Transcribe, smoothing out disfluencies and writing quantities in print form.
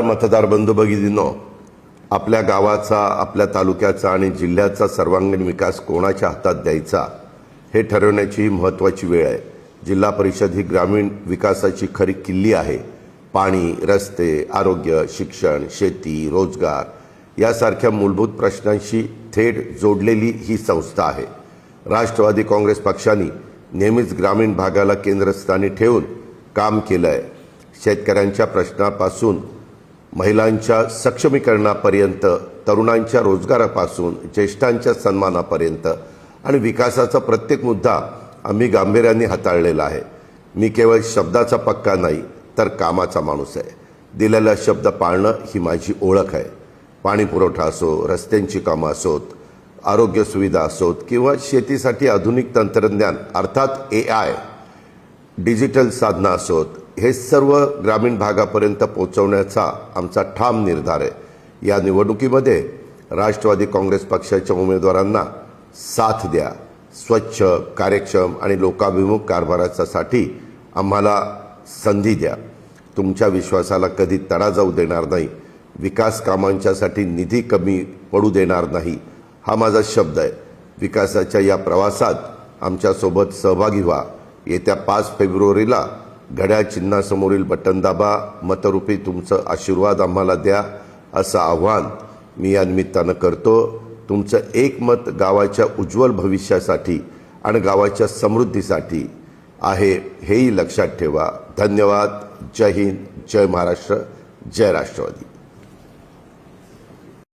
मतदार बंधू भगिनींनो, आपल्या गावाचा, आपल्या तालुक्याचा आणि जिल्ह्याचा सर्वांगीण विकास कोणाच्या हातात द्यायचा हे ठरवण्याची ही महत्त्वाची वेळ आहे। जिल्हा परिषद ही ग्रामीण विकासाची खरी किल्ली आहे। पाणी, रस्ते, आरोग्य, शिक्षण, शेती, रोजगार यासारख्या मूलभूत प्रश्नांशी थेट जोडलेली ही संस्था आहे। राष्ट्रवादी काँग्रेस पक्षाने नेहमीच ग्रामीण भागाला केंद्रस्थानी ठेवून काम केलं आहे। शेतकऱ्यांच्या प्रश्नापासून महिलांच्या सक्षमीकरणापर्यंत, तरुणांच्या रोजगारापासून ज्येष्ठांच्या सन्मानापर्यंत आणि विकासाचा प्रत्येक मुद्दा आम्ही गांभीर्याने हाताळलेला आहे। मी केवळ शब्दाचा पक्का नाही तर कामाचा माणूस आहे। दिलेला शब्द पाळणं ही माझी ओळख आहे। पाणी पुरवठा असो, रस्त्यांची कामं असोत, आरोग्य सुविधा असोत किंवा शेतीसाठी आधुनिक तंत्रज्ञान अर्थात AI, डिजिटल साधनं असोत, हे सर्व ग्रामीण भागापर्यंत पोहोचवण्याचा आमचा ठाम निर्धार आहे। या निवडणुकीमध्ये राष्ट्रवादी काँग्रेस पक्षाच्या उमेदवारांना साथ द्या। स्वच्छ, कार्यक्षम आणि लोकाभिमुख कारभारासाठी आम्हाला संधी द्या। तुमच्या विश्वासाला कधी तडा जाऊ देणार नाही। विकास कामांच्यासाठी निधी कमी पडू देणार नाही, हा माझा शब्द आहे। विकासाच्या या प्रवासात आमच्यासोबत सहभागी व्हा। येत्या 5 फेब्रुवारीला घड्याळ चिन्हासमोरील बटन दाबा, मतरूपी तुमचं आशीर्वाद आम्हाला द्या, असं आव्हान मी या निमित्तानं करतो। तुमचं एक मत गावाच्या उज्ज्वल भविष्यासाठी आणि गावाच्या समृद्धीसाठी आहे, हेही लक्षात ठेवा। धन्यवाद। जय हिंद, जय महाराष्ट्र, जय राष्ट्रवादी।